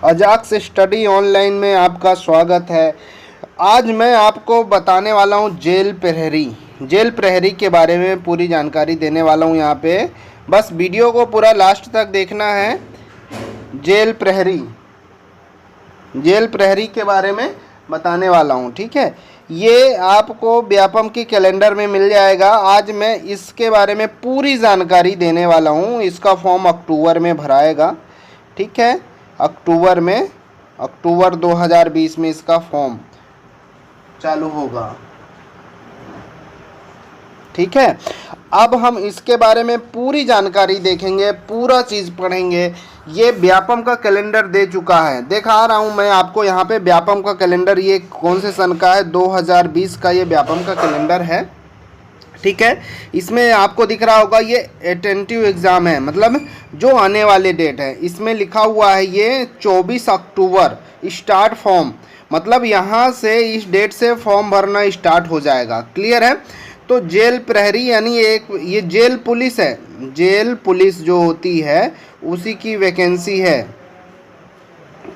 AJAKS study online में आपका स्वागत है। आज मैं आपको बताने वाला हूँ जेल प्रहरी के बारे में पूरी जानकारी देने वाला हूँ यहाँ पे। बस वीडियो को पूरा लास्ट तक देखना है। जेल प्रहरी के बारे में बताने वाला हूँ, ठीक है। ये आपको व्यापम के कैलेंडर में मिल जाएगा। आज मैं इसके बारे में पूरी जानकारी देने वाला हूँ। इसका फॉर्म अक्टूबर में भराएगा, ठीक है। अक्टूबर 2020 में इसका फॉर्म चालू होगा, ठीक है। अब हम इसके बारे में पूरी जानकारी देखेंगे, पूरा चीज़ पढ़ेंगे। ये व्यापम का कैलेंडर दे चुका है, दिखा रहा हूँ मैं आपको यहाँ पे व्यापम का कैलेंडर। ये कौन से सन का है? 2020 का ये व्यापम का कैलेंडर है, ठीक है। इसमें आपको दिख रहा होगा ये अटेंटिव एग्ज़ाम है, मतलब जो आने वाले डेट है। इसमें लिखा हुआ है ये 24 अक्टूबर स्टार्ट फॉर्म, मतलब यहाँ से इस डेट से फॉर्म भरना स्टार्ट हो जाएगा। क्लियर है? तो जेल प्रहरी यानी एक ये जेल पुलिस है। जेल पुलिस जो होती है उसी की वैकेंसी है,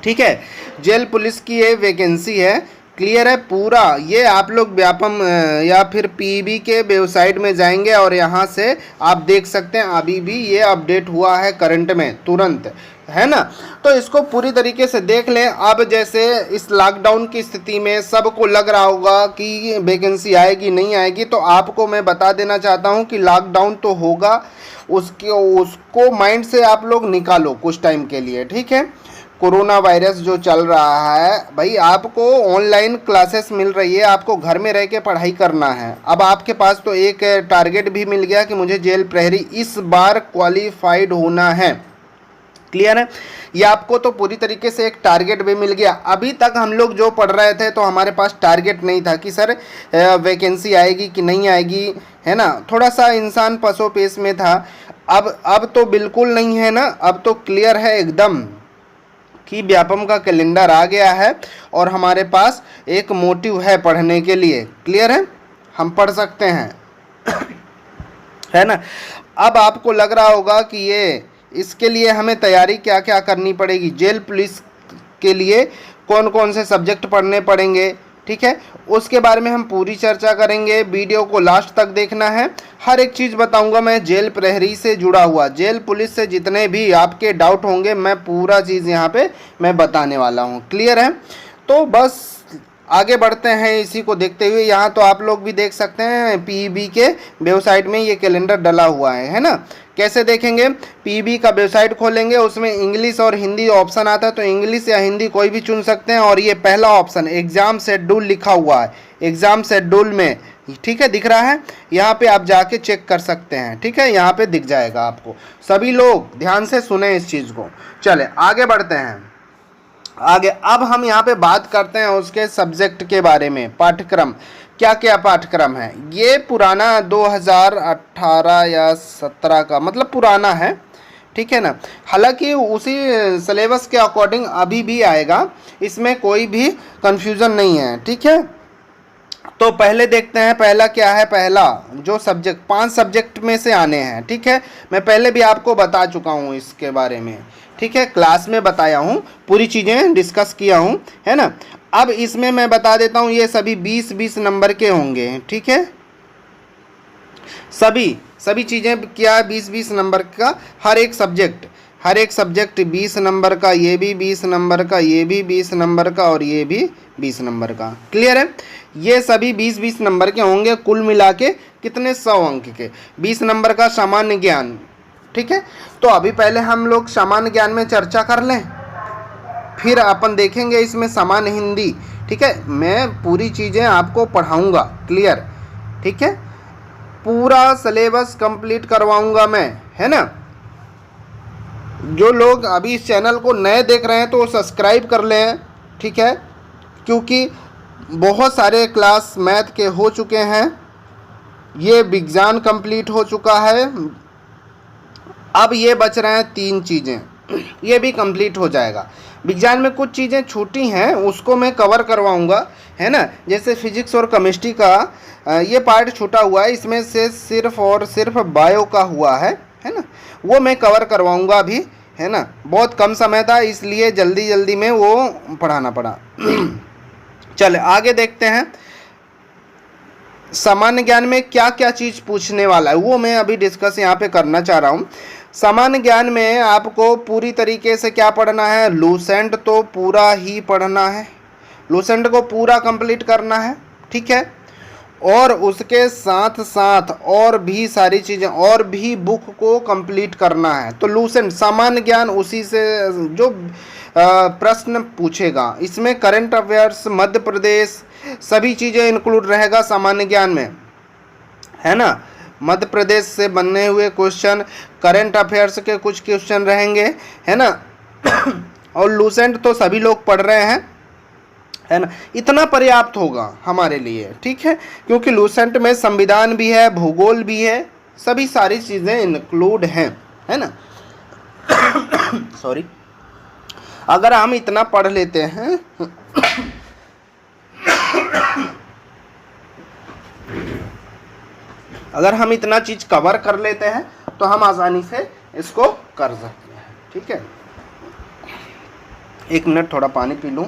ठीक है। जेल पुलिस की ये वैकेंसी है। क्लियर है पूरा? ये आप लोग व्यापम या फिर पीईबी के वेबसाइट में जाएंगे और यहाँ से आप देख सकते हैं। अभी भी ये अपडेट हुआ है करंट में, तुरंत, है ना। तो इसको पूरी तरीके से देख लें। अब जैसे इस लॉकडाउन की स्थिति में सबको लग रहा होगा कि वैकेंसी आएगी नहीं आएगी, तो आपको मैं बता देना चाहता हूँ कि लॉकडाउन तो होगा, उसको माइंड से आप लोग निकालो कुछ टाइम के लिए, ठीक है। कोरोना वायरस जो चल रहा है भाई, आपको ऑनलाइन क्लासेस मिल रही है, आपको घर में रह के पढ़ाई करना है। अब आपके पास तो एक टारगेट भी मिल गया कि मुझे जेल प्रहरी इस बार क्वालिफाइड होना है। क्लियर है? ये आपको तो पूरी तरीके से एक टारगेट भी मिल गया। अभी तक हम लोग जो पढ़ रहे थे तो हमारे पास टारगेट नहीं था कि सर वैकेंसी आएगी कि नहीं आएगी, है ना। थोड़ा सा इंसान पसोपेश में था। अब तो बिल्कुल नहीं है ना। अब तो क्लियर है एकदम कि व्यापम का कैलेंडर आ गया है और हमारे पास एक मोटिव है पढ़ने के लिए। क्लियर है? हम पढ़ सकते हैं है ना। अब आपको लग रहा होगा कि ये इसके लिए हमें तैयारी क्या क्या करनी पड़ेगी। जेल पुलिस के लिए कौन कौन से सब्जेक्ट पढ़ने पड़ेंगे, ठीक है, उसके बारे में हम पूरी चर्चा करेंगे। वीडियो को लास्ट तक देखना है। हर एक चीज़ बताऊंगा मैं जेल प्रहरी से जुड़ा हुआ, जेल पुलिस से जितने भी आपके डाउट होंगे मैं पूरा चीज़ यहाँ पे मैं बताने वाला हूँ। क्लियर है? तो बस आगे बढ़ते हैं इसी को देखते हुए। यहाँ तो आप लोग भी देख सकते हैं पीईबी के वेबसाइट में ये कैलेंडर डला हुआ है ना। कैसे देखेंगे? पीईबी का वेबसाइट खोलेंगे, उसमें इंग्लिश और हिंदी ऑप्शन आता है, तो इंग्लिश या हिंदी कोई भी चुन सकते हैं। और ये पहला ऑप्शन एग्ज़ाम शेड्यूल लिखा हुआ है, एग्ज़ाम शेड्यूल में, ठीक है, दिख रहा है। यहाँ पे आप जाके चेक कर सकते हैं, ठीक है, यहाँ पे दिख जाएगा आपको। सभी लोग ध्यान से सुने इस चीज़ को। चले आगे बढ़ते हैं आगे। अब हम यहाँ पे बात करते हैं उसके सब्जेक्ट के बारे में। पाठ्यक्रम क्या क्या पाठ्यक्रम है? ये पुराना 2018 या 17 का, मतलब पुराना है, ठीक है ना। हालांकि उसी सिलेबस के अकॉर्डिंग अभी भी आएगा, इसमें कोई भी कंफ्यूजन नहीं है, ठीक है। तो पहले देखते हैं पहला क्या है। पहला जो सब्जेक्ट 5 सब्जेक्ट में से आने हैं, ठीक है। मैं पहले भी आपको बता चुका हूँ इसके बारे में, ठीक है, क्लास में बताया हूँ, पूरी चीज़ें डिस्कस किया हूँ, है ना। अब इसमें मैं बता देता हूँ ये सभी 20-20 नंबर के होंगे, ठीक है। सभी चीज़ें क्या 20-20 नंबर का हर एक सब्जेक्ट 20 नंबर का, ये भी 20 नंबर का, ये भी 20 नंबर का और ये भी 20 नंबर का। क्लियर है? ये सभी 20-20 नंबर के होंगे। कुल मिला के कितने? 100 अंक के। 20 नंबर का सामान्य ज्ञान, ठीक है। तो अभी पहले हम लोग सामान्य ज्ञान में चर्चा कर लें, फिर अपन देखेंगे इसमें सामान्य हिंदी, ठीक है। मैं पूरी चीज़ें आपको पढ़ाऊंगा, क्लियर, ठीक है। पूरा सिलेबस कंप्लीट करवाऊंगा मैं, है ना। जो लोग अभी इस चैनल को नए देख रहे हैं तो सब्सक्राइब कर लें, ठीक है, क्योंकि बहुत सारे क्लास मैथ के हो चुके हैं। ये विज्ञान कंप्लीट हो चुका है। अब ये बच रहे हैं 3 चीज़ें, ये भी कंप्लीट हो जाएगा। विज्ञान में कुछ चीज़ें छूटी हैं, उसको मैं कवर करवाऊंगा, है ना। जैसे फिजिक्स और केमिस्ट्री का ये पार्ट छूटा हुआ है, इसमें से सिर्फ और सिर्फ बायो का हुआ है ना। वो मैं कवर करवाऊंगा अभी, है ना, बहुत कम समय था इसलिए जल्दी जल्दी में वो पढ़ाना पड़ा। चले आगे देखते हैं सामान्य ज्ञान में क्या क्या चीज़ पूछने वाला है, वो मैं अभी डिस्कस यहाँ पे करना चाह रहा हूँ। सामान्य ज्ञान में आपको पूरी तरीके से क्या पढ़ना है, लूसेंट तो पूरा ही पढ़ना है, लूसेंट को पूरा कंप्लीट करना है, ठीक है। और उसके साथ साथ और भी सारी चीज़ें और भी बुक को कंप्लीट करना है। तो लूसेंट सामान्य ज्ञान उसी से जो प्रश्न पूछेगा, इसमें करंट अफेयर्स, मध्य प्रदेश, सभी चीज़ें इंक्लूड रहेगा सामान्य ज्ञान में, है ना। मध्य प्रदेश से बनने हुए क्वेश्चन, करंट अफेयर्स के कुछ क्वेश्चन रहेंगे, है ना। और लूसेंट तो सभी लोग पढ़ रहे हैं, है ना, इतना पर्याप्त होगा हमारे लिए, ठीक है, क्योंकि लूसेंट में संविधान भी है, भूगोल भी है, सभी सारी चीज़ें इंक्लूड हैं, है ना। सॉरी, अगर हम इतना पढ़ लेते हैं अगर हम इतना चीज कवर कर लेते हैं तो हम आसानी से इसको कर सकते हैं, ठीक है। एक मिनट थोड़ा पानी पी लूं।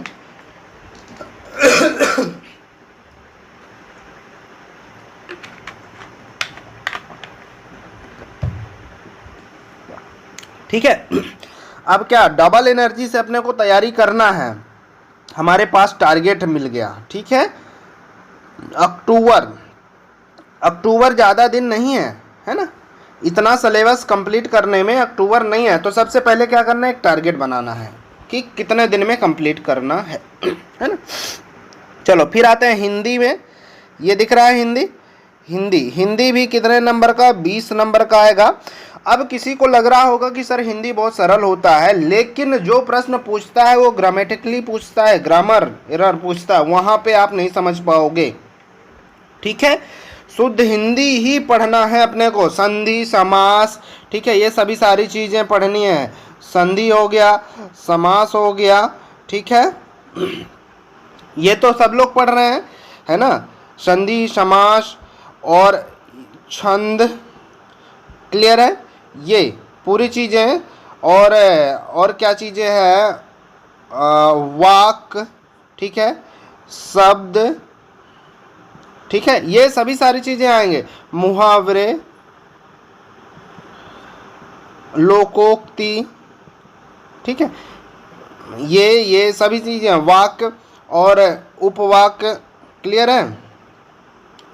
ठीक है, अब क्या डबल एनर्जी से अपने को तैयारी करना है। हमारे पास टारगेट मिल गया, ठीक है, अक्टूबर ज़्यादा दिन नहीं है, है ना, इतना सिलेबस कंप्लीट करने में अक्टूबर नहीं है। तो सबसे पहले क्या करना है, एक टारगेट बनाना है कि कितने दिन में कंप्लीट करना है ना। चलो फिर आते हैं हिंदी में। ये दिख रहा है हिंदी भी कितने नंबर का, 20 नंबर का आएगा। अब किसी को लग रहा होगा कि सर हिंदी बहुत सरल होता है, लेकिन जो प्रश्न पूछता है वो ग्रामेटिकली पूछता है, ग्रामर एरर पूछता है, वहाँ पे आप नहीं समझ पाओगे, ठीक है। शुद्ध हिंदी ही पढ़ना है अपने को, संधि समास, ठीक है, ये सभी सारी चीज़ें पढ़नी है। संधि हो गया, समास हो गया, ठीक है, ये तो सब लोग पढ़ रहे हैं, है ना, संधि समास और छंद, क्लियर है, ये पूरी चीज़ें। और क्या चीज़ें हैं, वाक, ठीक है, शब्द, ठीक है, ये सभी सारी चीज़ें आएंगे, मुहावरे, लोकोक्ति, ठीक है, ये सभी चीज़ें, वाक और उपवाक, क्लियर है,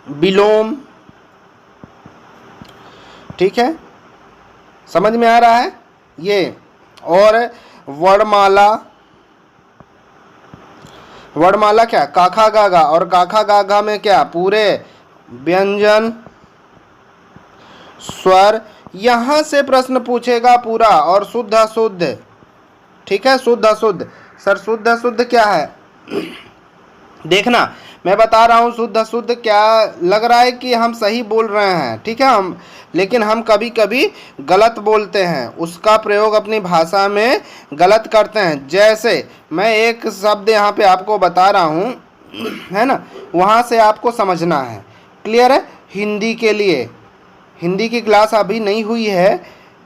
विलोम, ठीक है, समझ में आ रहा है ये। और वर्णमाला क्या, काखा गागा, और काखा गागा में क्या, पूरे व्यंजन स्वर, यहां से प्रश्न पूछेगा पूरा। और शुद्ध अशुद्ध, ठीक है, शुद्ध अशुद्ध, सर शुद्ध अशुद्ध क्या है, देखना मैं बता रहा हूँ। शुद्ध अशुद्ध क्या लग रहा है कि हम सही बोल रहे हैं, ठीक है, लेकिन हम कभी कभी गलत बोलते हैं, उसका प्रयोग अपनी भाषा में गलत करते हैं। जैसे मैं एक शब्द यहाँ पे आपको बता रहा हूँ, है ना, वहाँ से आपको समझना है, क्लियर है। हिंदी के लिए, हिंदी की क्लास अभी नहीं हुई है,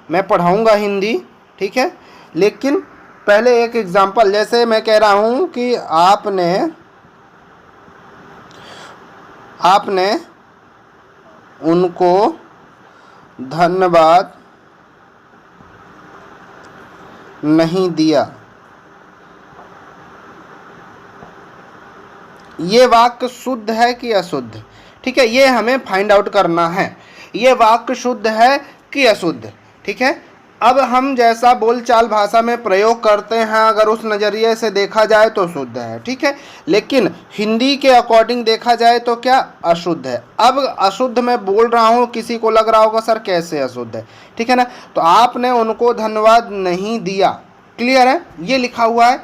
मैं पढ़ाऊँगा हिंदी, ठीक है, लेकिन पहले एक एग्जाम्पल, जैसे मैं कह रहा हूँ कि आपने उनको धन्यवाद नहीं दिया, ये वाक्य शुद्ध है कि अशुद्ध, ठीक है, ये हमें फाइंड आउट करना है, ये वाक्य शुद्ध है कि अशुद्ध, ठीक है। अब हम जैसा बोलचाल भाषा में प्रयोग करते हैं, अगर उस नज़रिए से देखा जाए तो शुद्ध है, ठीक है, लेकिन हिंदी के अकॉर्डिंग देखा जाए तो क्या, अशुद्ध है। अब अशुद्ध मैं बोल रहा हूँ, किसी को लग रहा होगा सर कैसे अशुद्ध है, ठीक है ना, तो आपने उनको धन्यवाद नहीं दिया, क्लियर है, ये लिखा हुआ है।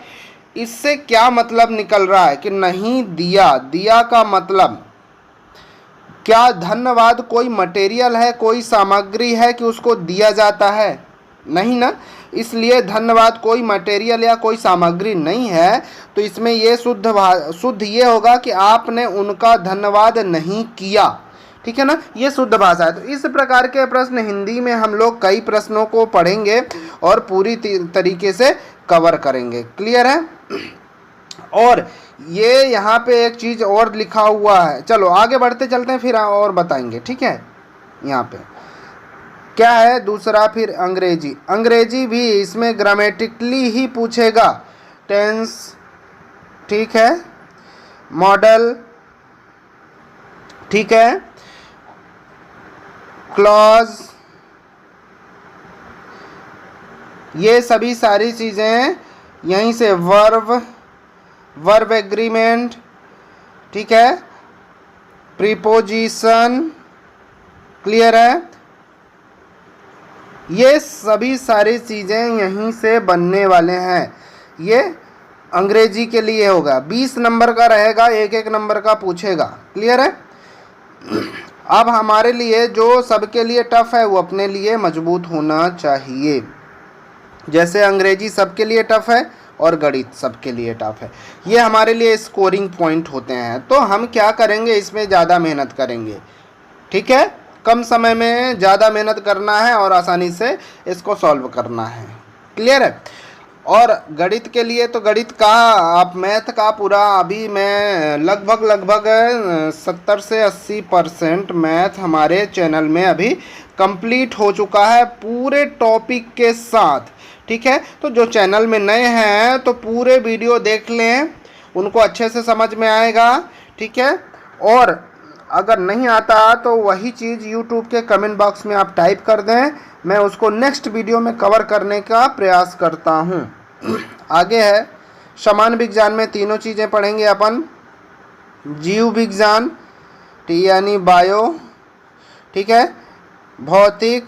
इससे क्या मतलब निकल रहा है कि नहीं दिया, दिया का मतलब क्या, धन्यवाद कोई मटेरियल है, कोई सामग्री है कि उसको दिया जाता है, नहीं ना, इसलिए धन्यवाद कोई मटेरियल या कोई सामग्री नहीं है। तो इसमें ये शुद्ध ये होगा कि आपने उनका धन्यवाद नहीं किया, ठीक है ना, ये शुद्ध भाषा है। तो इस प्रकार के प्रश्न हिंदी में हम लोग कई प्रश्नों को पढ़ेंगे और पूरी तरीके से कवर करेंगे। क्लियर है। और ये यहाँ पे एक चीज़ और लिखा हुआ है, चलो आगे बढ़ते चलते हैं फिर और बताएंगे। ठीक है, यहाँ पे क्या है दूसरा, फिर अंग्रेजी। अंग्रेजी भी इसमें ग्रामेटिकली ही पूछेगा, टेंस, ठीक है, मॉडल, ठीक है, क्लॉज, ये सभी सारी चीज़ें यहीं से, वर्ब एग्रीमेंट, ठीक है, प्रीपोजिशन, क्लियर है, ये सभी सारी चीज़ें यहीं से बनने वाले हैं। ये अंग्रेजी के लिए होगा, 20 नंबर का रहेगा, एक एक नंबर का पूछेगा। क्लियर है। अब हमारे लिए जो सबके लिए टफ है वो अपने लिए मजबूत होना चाहिए। जैसे अंग्रेजी सबके लिए टफ है और गणित सबके लिए टफ है, ये हमारे लिए स्कोरिंग पॉइंट होते हैं। तो हम क्या करेंगे, इसमें ज़्यादा मेहनत करेंगे। ठीक है, कम समय में ज़्यादा मेहनत करना है और आसानी से इसको सॉल्व करना है। क्लियर है। और गणित के लिए तो गणित का, आप मैथ का पूरा, अभी मैं लगभग 70 से 80% मैथ हमारे चैनल में अभी कंप्लीट हो चुका है पूरे टॉपिक के साथ। ठीक है, तो जो चैनल में नए हैं तो पूरे वीडियो देख लें, उनको अच्छे से समझ में आएगा। ठीक है, और अगर नहीं आता तो वही चीज़ यूट्यूब के कमेंट बॉक्स में आप टाइप कर दें, मैं उसको नेक्स्ट वीडियो में कवर करने का प्रयास करता हूँ। आगे है समान विज्ञान में तीनों चीज़ें पढ़ेंगे अपन, जीव विज्ञान यानी बायो, ठीक है, भौतिक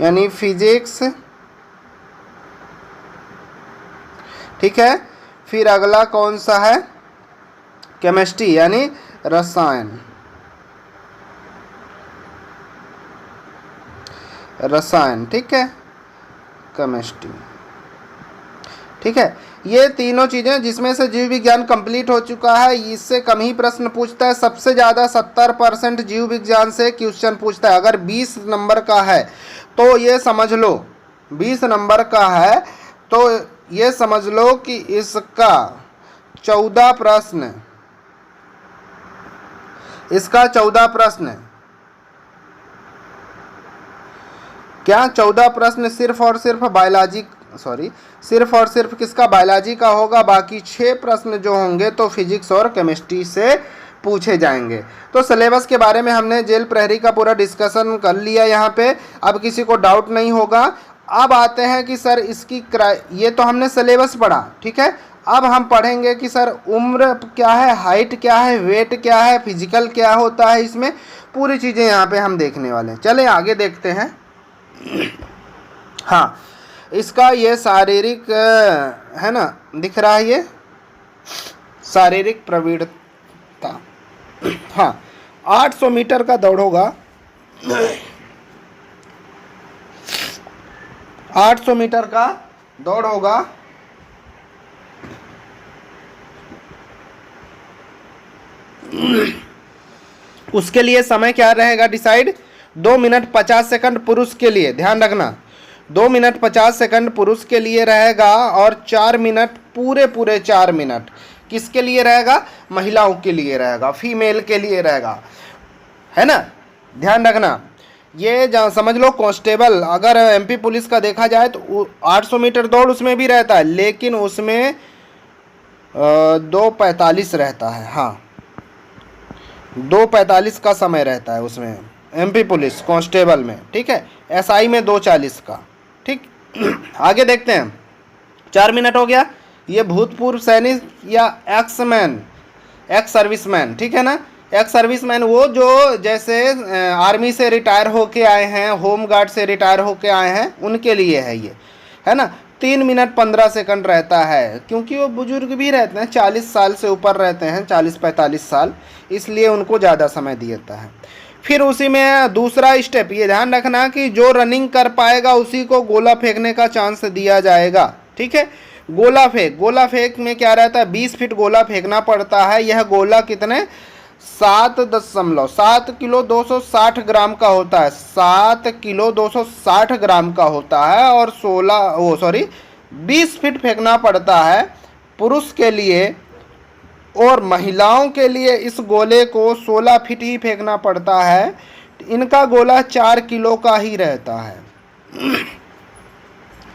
यानी फिजिक्स, ठीक है, फिर अगला कौन सा है, केमिस्ट्री यानी रसायन, ठीक है, केमिस्ट्री। ठीक है, ये तीनों चीज़ें जिसमें से जीव विज्ञान कंप्लीट हो चुका है, इससे कम ही प्रश्न पूछता है। सबसे ज़्यादा 70% जीव विज्ञान से क्वेश्चन पूछता है। अगर 20 नंबर का है तो ये समझ लो, 20 नंबर का है तो ये समझ लो कि इसका 14 प्रश्न, इसका 14 प्रश्न, क्या 14 प्रश्न सिर्फ और सिर्फ बायोलॉजी, सिर्फ और सिर्फ किसका, बायोलॉजी का होगा। बाकी 6 प्रश्न जो होंगे तो फिजिक्स और केमिस्ट्री से पूछे जाएंगे। तो सिलेबस के बारे में हमने जेल प्रहरी का पूरा डिस्कशन कर लिया यहाँ पे, अब किसी को डाउट नहीं होगा। अब आते हैं कि सर इसकी ये तो हमने सिलेबस पढ़ा, ठीक है, अब हम पढ़ेंगे कि सर उम्र क्या है, हाइट क्या है, वेट क्या है, फिजिकल क्या होता है, इसमें पूरी चीज़ें यहाँ पे हम देखने वाले हैं। चलें आगे देखते हैं। हाँ, इसका ये शारीरिक है ना, दिख रहा है, ये शारीरिक प्रवीणता। हाँ, 800 मीटर का दौड़ होगा, 800 मीटर का दौड़ होगा। उसके लिए समय क्या रहेगा डिसाइड, 2 मिनट 50 सेकंड पुरुष के लिए, ध्यान रखना 2 मिनट 50 सेकंड पुरुष के लिए रहेगा और 4 मिनट पूरे 4 मिनट किसके लिए रहेगा, महिलाओं के लिए रहेगा, फीमेल के लिए रहेगा, है ना, ध्यान रखना। ये समझ लो कांस्टेबल, अगर एमपी पुलिस का देखा जाए तो 800 मीटर दौड़ उसमें भी रहता है, लेकिन उसमें 2:45 रहता है। हाँ, 2:45 का समय रहता है उसमें एमपी पुलिस कांस्टेबल में, ठीक है, एसआई में 2:40 का। ठीक, आगे देखते हैं। 4 मिनट हो गया। ये भूतपूर्व सैनिक या एक्स सर्विसमैन, ठीक है ना, एक्स सर्विसमैन वो जो जैसे आर्मी से रिटायर होके आए हैं, होम गार्ड से रिटायर होके आए हैं, उनके लिए है ये, है ना। 3 मिनट 15 सेकंड रहता है, क्योंकि वो बुजुर्ग भी रहते हैं, 40 साल से ऊपर रहते हैं, 40-45 साल, इसलिए उनको ज़्यादा समय दिया जाता है। फिर उसी में दूसरा स्टेप, ये ध्यान रखना कि जो रनिंग कर पाएगा उसी को गोला फेंकने का चांस दिया जाएगा। ठीक है, गोला फेंक में क्या रहता है, 20 फीट गोला फेंकना पड़ता है। यह गोला कितने 7 किलो 260 ग्राम का होता है, 7 किलो 260 ग्राम का होता है, और 20 फीट फेंकना पड़ता है पुरुष के लिए, और महिलाओं के लिए इस गोले को 16 फीट ही फेंकना पड़ता है। इनका गोला 4 किलो का ही रहता है,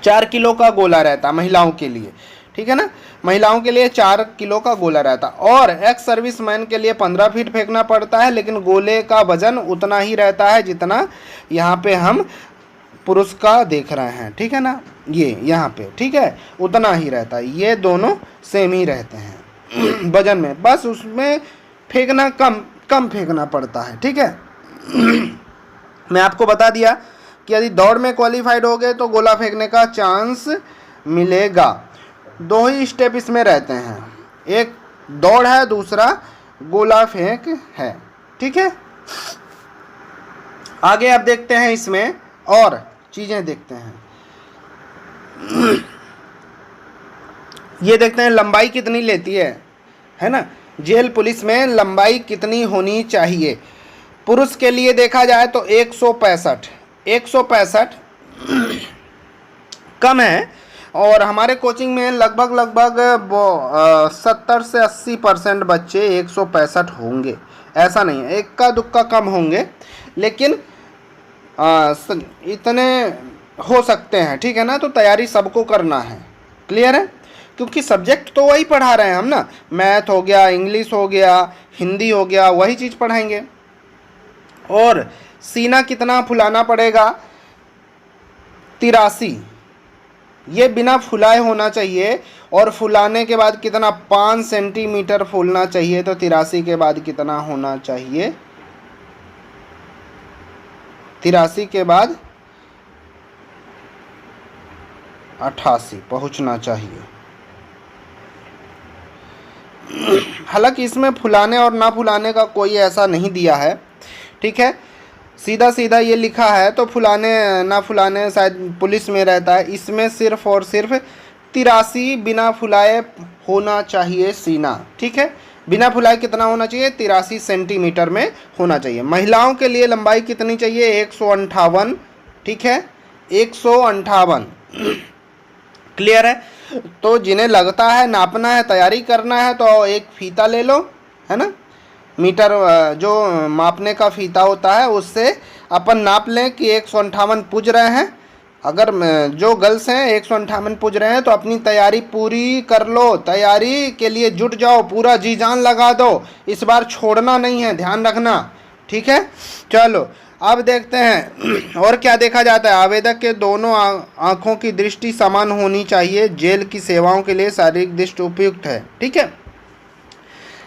4 किलो का गोला रहता है महिलाओं के लिए, ठीक है ना। महिलाओं के लिए 4 किलो का गोला रहता है, और एक्स सर्विस मैन के लिए 15 फीट फेंकना पड़ता है, लेकिन गोले का वजन उतना ही रहता है जितना यहाँ पे हम पुरुष का देख रहे हैं, ठीक है ना, ये यहाँ पे, ठीक है, उतना ही रहता है। ये दोनों सेम ही रहते हैं वजन में, बस उसमें फेंकना कम फेंकना पड़ता है, ठीक है। मैं आपको बता दिया कि यदि दौड़ में क्वालिफाइड हो गए तो गोला फेंकने का चांस मिलेगा। 2 ही स्टेप इसमें रहते हैं, एक दौड़ है, दूसरा गोला फेंक है, ठीक है। आगे आप देखते हैं, इसमें और चीजें देखते हैं। ये देखते हैं लंबाई कितनी लेती है ना। जेल पुलिस में लंबाई कितनी होनी चाहिए? पुरुष के लिए देखा जाए तो 165 कम है, और हमारे कोचिंग में लगभग 70 से 80% बच्चे 165 होंगे, ऐसा नहीं है, इक्का दुक्का कम होंगे, लेकिन इतने हो सकते हैं, ठीक है ना। तो तैयारी सबको करना है, क्लियर है, क्योंकि सब्जेक्ट तो वही पढ़ा रहे हैं हम ना, मैथ हो गया, इंग्लिश हो गया, हिंदी हो गया, वही चीज़ पढ़ाएंगे। और सीना कितना फुलाना पड़ेगा? 83, ये बिना फुलाए होना चाहिए, और फुलाने के बाद कितना? 5 सेंटीमीटर फूलना चाहिए। तो 83 के बाद कितना होना चाहिए? 83 के बाद 88 पहुंचना चाहिए। हालांकि इसमें फुलाने और ना फुलाने का कोई ऐसा नहीं दिया है, ठीक है, सीधा सीधा ये लिखा है, तो फुलाने ना फुलाने शायद पुलिस में रहता है। इसमें सिर्फ और सिर्फ 83 बिना फुलाए होना चाहिए सीना, ठीक है। बिना फुलाए कितना होना चाहिए? 83 सेंटीमीटर में होना चाहिए। महिलाओं के लिए लंबाई कितनी चाहिए? 158, ठीक है, 158, क्लियर है। तो जिन्हें लगता है नापना है, तैयारी करना है, तो एक फीता ले लो, है ना, मीटर जो मापने का फीता होता है, उससे अपन नाप लें कि 158 पूज रहे हैं। अगर जो गर्ल्स हैं 158 पूज रहे हैं, तो अपनी तैयारी पूरी कर लो, तैयारी के लिए जुट जाओ, पूरा जी जान लगा दो, इस बार छोड़ना नहीं है, ध्यान रखना, ठीक है। चलो अब देखते हैं और क्या देखा जाता है। आवेदक के दोनों आँखों की दृष्टि समान होनी चाहिए, जेल की सेवाओं के लिए शारीरिक दृष्टि उपयुक्त है, ठीक है।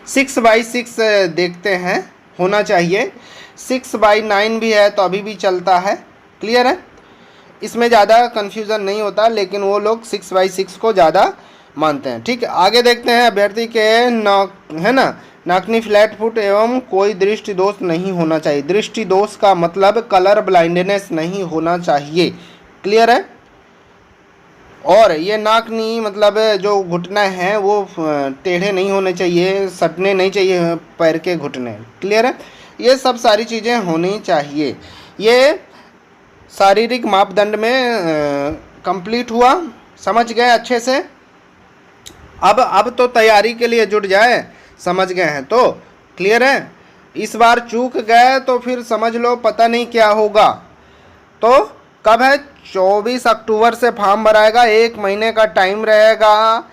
6/6 देखते हैं, होना चाहिए। 6/9 भी है तो अभी भी चलता है, क्लियर है, इसमें ज़्यादा कन्फ्यूज़न नहीं होता, लेकिन वो लोग 6/6 को ज़्यादा मानते हैं, ठीक है। आगे देखते हैं, अभ्यर्थी के है ना, नाकनी फ्लैट फुट एवं कोई दृष्टि दोष नहीं होना चाहिए। दृष्टि दोष का मतलब कलर ब्लाइंडनेस नहीं होना चाहिए, क्लियर है। और ये नाकनी मतलब जो घुटने हैं वो टेढ़े नहीं होने चाहिए, सटने नहीं चाहिए पैर के घुटने, क्लियर है। ये सब सारी चीज़ें होनी चाहिए। ये शारीरिक मापदंड में कंप्लीट हुआ, समझ गए अच्छे से। अब तो तैयारी के लिए जुट जाए, समझ गए हैं तो क्लियर है। इस बार चूक गए तो फिर समझ लो पता नहीं क्या होगा। तो कब है? 24 अक्टूबर से फॉर्म भराएगा, 1 महीने का टाइम रहेगा,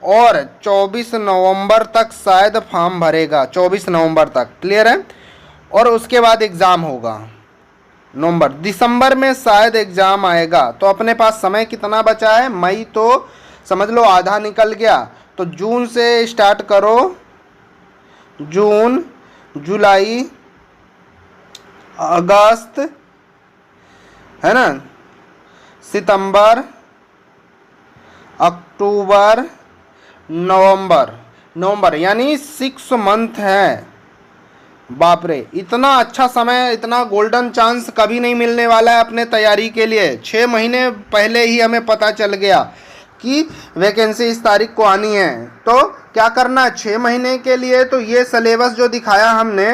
और 24 नवंबर तक शायद फॉर्म भरेगा, 24 नवंबर तक, क्लियर है। और उसके बाद एग्ज़ाम होगा दिसंबर में शायद एग्ज़ाम आएगा। तो अपने पास समय कितना बचा है? मई तो समझ लो आधा निकल गया, तो जून से स्टार्ट करो, जून, जुलाई, अगस्त, है ना, सितंबर, अक्टूबर, नवंबर यानी 6 मंथ है। बाप रे, इतना अच्छा समय, इतना गोल्डन चांस कभी नहीं मिलने वाला है अपने तैयारी के लिए। 6 महीने पहले ही हमें पता चल गया कि वैकेंसी इस तारीख को आनी है, तो क्या करना है 6 महीने के लिए, तो ये सिलेबस जो दिखाया हमने,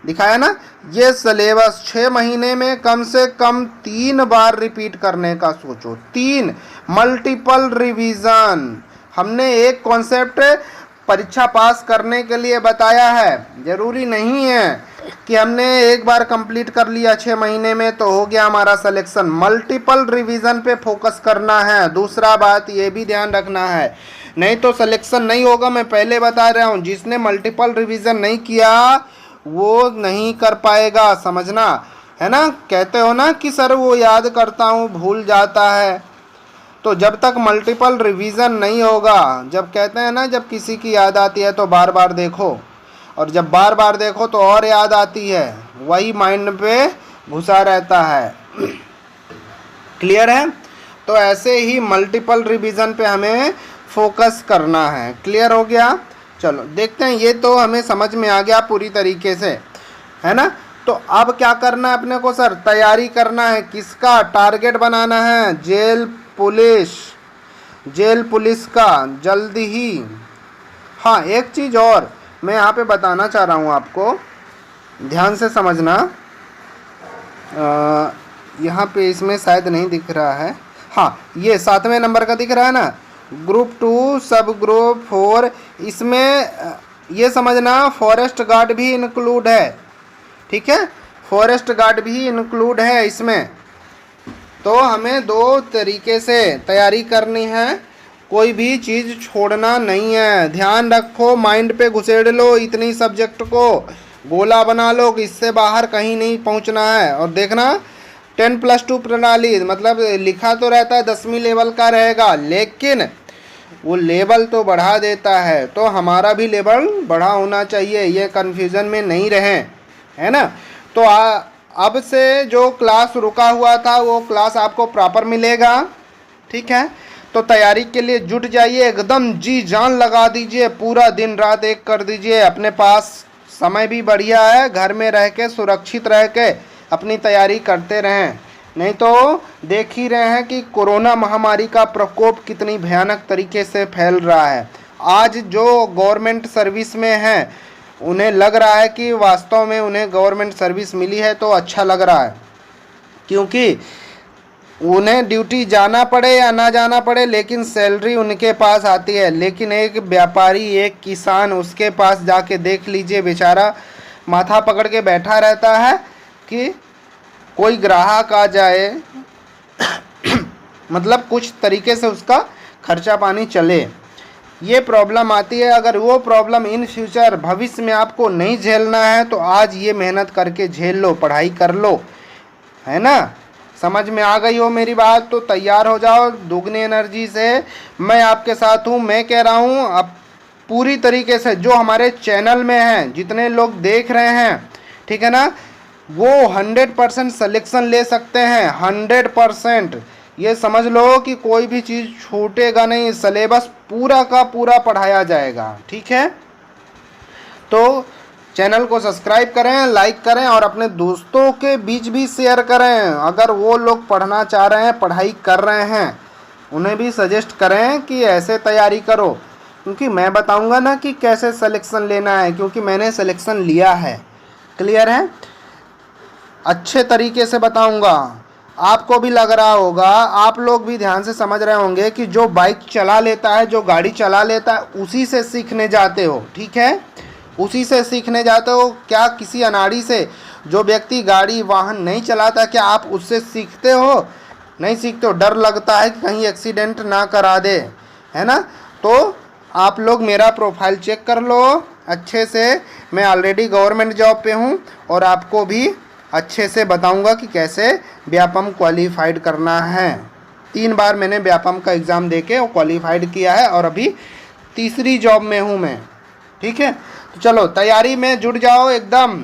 दिखाया ना, ये सिलेबस 6 महीने में कम से कम 3 बार रिपीट करने का सोचो। 3 मल्टीपल रिवीजन। हमने एक कॉन्सेप्ट परीक्षा पास करने के लिए बताया है। ज़रूरी नहीं है कि हमने एक बार कंप्लीट कर लिया 6 महीने में तो हो गया हमारा सिलेक्शन। मल्टीपल रिवीजन पे फोकस करना है। दूसरा बात ये भी ध्यान रखना है, नहीं तो सिलेक्शन नहीं होगा। मैं पहले बता रहा हूँ, जिसने मल्टीपल रिवीजन नहीं किया वो नहीं कर पाएगा, समझना है ना। कहते हो ना कि सर वो याद करता हूँ भूल जाता है, तो जब तक मल्टीपल रिवीजन नहीं होगा, जब कहते हैं ना जब किसी की याद आती है तो बार बार देखो, और जब बार बार देखो तो और याद आती है, वही माइंड पे घुसा रहता है। क्लियर है। तो ऐसे ही मल्टीपल रिवीजन पे हमें फोकस करना है। क्लियर हो गया। चलो देखते हैं, ये तो हमें समझ में आ गया पूरी तरीके से, है ना। तो अब क्या करना है अपने को सर, तैयारी करना है। किसका टारगेट बनाना है, जेल पुलिस का जल्दी ही। हाँ एक चीज़ और मैं यहाँ पे बताना चाह रहा हूँ आपको, ध्यान से समझना। यहाँ पे इसमें शायद नहीं दिख रहा है, हाँ ये 7वें नंबर का दिख रहा है ना, ग्रुप 2 सब ग्रुप 4, इसमें ये समझना फॉरेस्ट गार्ड भी इंक्लूड है। ठीक है, फॉरेस्ट गार्ड भी इंक्लूड है इसमें। तो हमें 2 तरीके से तैयारी करनी है, कोई भी चीज़ छोड़ना नहीं है। ध्यान रखो, माइंड पे घुसेड़ लो इतनी सब्जेक्ट को, गोला बना लो कि इससे बाहर कहीं नहीं पहुंचना है। और देखना 10+2 प्रणाली, मतलब लिखा तो रहता है 10वीं लेवल का रहेगा, लेकिन वो लेवल तो बढ़ा देता है, तो हमारा भी लेवल बढ़ा होना चाहिए, ये कन्फ्यूज़न में नहीं रहें, है ना। तो अब से जो क्लास रुका हुआ था वो क्लास आपको प्रॉपर मिलेगा। ठीक है, तो तैयारी के लिए जुट जाइए, एकदम जी जान लगा दीजिए, पूरा दिन रात एक कर दीजिए। अपने पास समय भी बढ़िया है, घर में रह के सुरक्षित रह के अपनी तैयारी करते रहें। नहीं तो देख ही रहे हैं कि कोरोना महामारी का प्रकोप कितनी भयानक तरीके से फैल रहा है। आज जो गवर्नमेंट सर्विस में हैं उन्हें लग रहा है कि वास्तव में उन्हें गवर्नमेंट सर्विस मिली है, तो अच्छा लग रहा है, क्योंकि उन्हें ड्यूटी जाना पड़े या ना जाना पड़े लेकिन सैलरी उनके पास आती है। लेकिन एक व्यापारी, एक किसान, उसके पास जाके देख लीजिए, बेचारा माथा पकड़ के बैठा रहता है कि कोई ग्राहक आ जाए मतलब कुछ तरीके से उसका खर्चा पानी चले। ये प्रॉब्लम आती है। अगर वो प्रॉब्लम इन फ्यूचर भविष्य में आपको नहीं झेलना है तो आज ये मेहनत करके झेल लो, पढ़ाई कर लो, है ना। समझ में आ गई हो मेरी बात, तो तैयार हो जाओ दुगनी एनर्जी से। मैं आपके साथ हूँ, मैं कह रहा हूँ अब पूरी तरीके से जो हमारे चैनल में हैं, जितने लोग देख रहे हैं, ठीक है ना, वो 100% सिलेक्शन ले सकते हैं। 100% ये समझ लो कि कोई भी चीज़ छूटेगा नहीं, सिलेबस पूरा का पूरा पढ़ाया जाएगा। ठीक है, तो चैनल को सब्सक्राइब करें, लाइक करें और अपने दोस्तों के बीच भी शेयर करें। अगर वो लोग पढ़ना चाह रहे हैं, पढ़ाई कर रहे हैं, उन्हें भी सजेस्ट करें कि ऐसे तैयारी करो, क्योंकि मैं बताऊंगा ना कि कैसे सिलेक्शन लेना है, क्योंकि मैंने सिलेक्शन लिया है। क्लियर है, अच्छे तरीके से बताऊंगा। आपको भी लग रहा होगा, आप लोग भी ध्यान से समझ रहे होंगे कि जो बाइक चला लेता है, जो गाड़ी चला लेता है, उसी से सीखने जाते हो। ठीक है, उसी से सीखने जाते हो। क्या किसी अनाड़ी से, जो व्यक्ति गाड़ी वाहन नहीं चलाता, क्या आप उससे सीखते हो? नहीं सीखते हो, डर लगता है कि कहीं एक्सीडेंट ना करा दे, है ना। तो आप लोग मेरा प्रोफाइल चेक कर लो अच्छे से। मैं ऑलरेडी गवर्नमेंट जॉब पे हूँ और आपको भी अच्छे से बताऊंगा कि कैसे व्यापम क्वालिफाइड करना है। 3 बार मैंने व्यापम का एग्ज़ाम देके वो क्वालिफाइड किया है और अभी तीसरी जॉब में हूँ मैं। ठीक है, तो चलो तैयारी में जुट जाओ एकदम।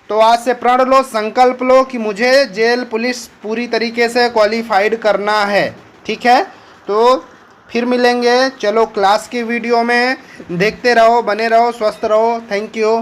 तो आज से प्रण लो, संकल्प लो कि मुझे जेल पुलिस पूरी तरीके से क्वालिफाइड करना है। ठीक है, तो फिर मिलेंगे। चलो क्लास की वीडियो में देखते रहो, बने रहो, स्वस्थ रहो। Thank you.